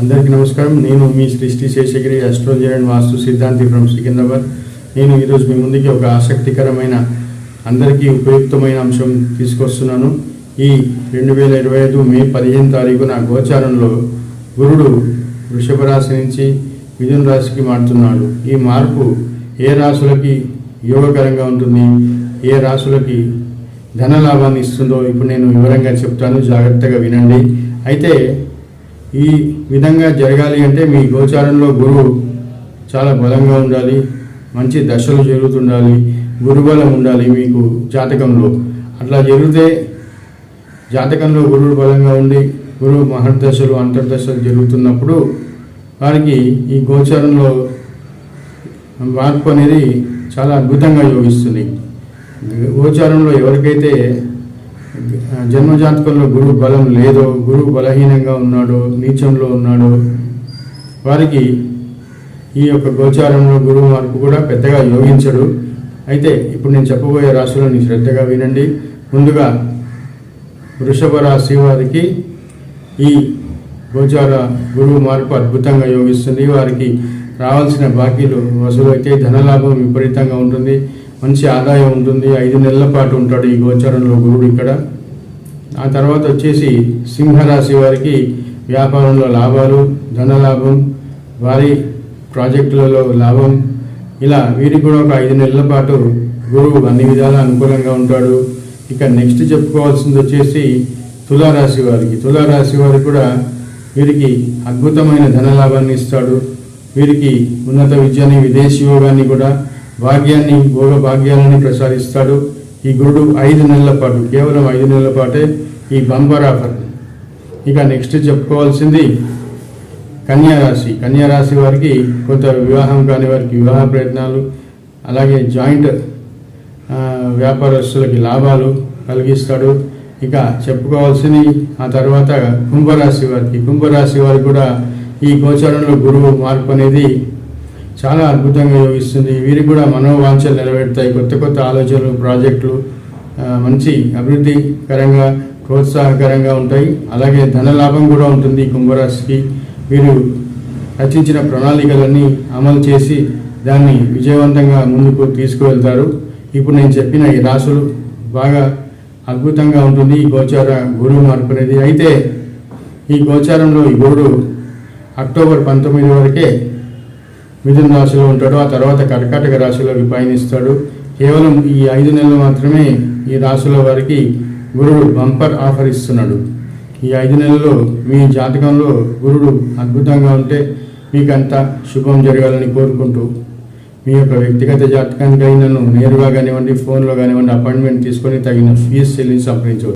అందరికీ నమస్కారం. నేను మీ శ్రీ శేషగిరి అస్ట్రాలజీ అండ్ వాస్తు సిద్ధాంతి ఫ్రమ్ సికింద్రాబాద్. నేను ఈరోజు మీ ముందుకి ఒక ఆసక్తికరమైన అందరికీ ఉపయుక్తమైన అంశం తీసుకొస్తున్నాను. ఈ 2025 మే 15 తారీఖున గోచారంలో గురుడు వృషభ రాశి నుంచి మిథున రాశికి మారుతున్నాడు. ఈ మార్పు ఏ రాశులకి యోగకరంగా ఉంటుంది, ఏ రాశులకి ధనలాభాన్ని ఇస్తుందో ఇప్పుడు నేను వివరంగా చెప్తాను, జాగ్రత్తగా వినండి. అయితే ఈ విధంగా జరగాలి అంటే మీ గోచారంలో గురువు చాలా బలంగా ఉండాలి, మంచి దశలు జరుగుతుండాలి, గురుబలం ఉండాలి మీకు జాతకంలో. అట్లా జరిగితే జాతకంలో గురువు బలంగా ఉండి గురువు మహర్దశలు అంతర్దశలు జరుగుతున్నప్పుడు వారికి ఈ గోచారంలో మార్పు అనేది చాలా అద్భుతంగా యోగిస్తుంది. గోచారంలో ఎవరికైతే జన్మజాతకంలో గురువు బలం లేదో, గురువు బలహీనంగా ఉన్నాడో, నీచంలో ఉన్నాడో వారికి ఈ యొక్క గోచారంలో గురువు మార్పు కూడా పెద్దగా యోగించడు. అయితే ఇప్పుడు నేను చెప్పబోయే రాశులని శ్రద్ధగా వినండి. ముందుగా వృషభ రాశి వారికి ఈ గోచార గురువు మార్పు అద్భుతంగా యోగిస్తుంది. వారికి రావాల్సిన బాకీలు వసూలు అయితే, ధనలాభం విపరీతంగా ఉంటుంది, మంచి ఆదాయం ఉంటుంది. 5 నెలల పాటు ఉంటాడు ఈ గోచారంలో గురుడు ఇక్కడ. ఆ తర్వాత వచ్చేసి సింహరాశి వారికి వ్యాపారంలో లాభాలు, ధనలాభం, వారి ప్రాజెక్టులలో లాభం, ఇలా వీరికి కూడా ఒక 5 నెలల పాటు గురువు అన్ని విధాలా అనుకూలంగా ఉంటాడు. ఇక నెక్స్ట్ చెప్పుకోవాల్సింది వచ్చేసి తులారాశి వారికి. తులారాశి వారికి కూడా వీరికి అద్భుతమైన ధనలాభాన్ని ఇస్తాడు. వీరికి ఉన్నత విద్యని, విదేశీ యోగాన్ని కూడా, భాగ్యాన్ని, భోగ భాగ్యాలని ప్రసాదిస్తాడు ఈ గురుడు 5 నెలల పాటు. కేవలం 5 నెలల పాటే ఈ బంపర్ ఆఫర్. ఇక నెక్స్ట్ చెప్పుకోవాల్సింది కన్యారాశి. కన్యారాశి వారికి కొంత వివాహం కాని వారికి వివాహ ప్రయత్నాలు, అలాగే జాయింట్ వ్యాపారస్తులకి లాభాలు కలిగిస్తాడు. ఇక చెప్పుకోవాల్సింది ఆ తర్వాత కుంభరాశి వారికి. కుంభరాశి వారికి కూడా ఈ గోచారంలో గురువు మార్పు అనేది చాలా అద్భుతంగా యోగిస్తుంది. వీరికి కూడా మనోవాంఛలు నెరవేరుతాయి. కొత్త కొత్త ఆలోచనలు, ప్రాజెక్టులు మంచి అభివృద్ధికరంగా, ప్రోత్సాహకరంగా ఉంటాయి. అలాగే ధనలాభం కూడా ఉంటుంది కుంభరాశికి. వీరు రచించిన ప్రణాళికలన్నీ అమలు చేసి దాన్ని విజయవంతంగా ముందుకు తీసుకువెళ్తారు. ఇప్పుడు నేను చెప్పిన ఈ రాశులు బాగా అద్భుతంగా ఉంటుంది ఈ గోచార గురువు మార్పు అనేది. అయితే ఈ గోచారంలో ఈ గురుడు అక్టోబర్ 19 వరకే మిథున రాశిలో ఉంటాడు. ఆ తర్వాత కర్కాటక రాశిలోకి పయనిస్తాడు. కేవలం ఈ 5 నెలలు మాత్రమే ఈ రాశుల వారికి గురుడు బంపర్ ఆఫర్ ఇస్తున్నాడు. ఈ 5 నెలల్లో మీ జాతకంలో గురుడు అద్భుతంగా ఉంటే మీకంతా శుభం జరగాలని కోరుకుంటూ మీ యొక్క వ్యక్తిగత జాతకానికి నన్ను నేరుగా కానివ్వండి, ఫోన్లో కానివ్వండి అపాయింట్మెంట్ తీసుకొని తగిన ఫీజు చెల్లించి సంప్రదించవచ్చు.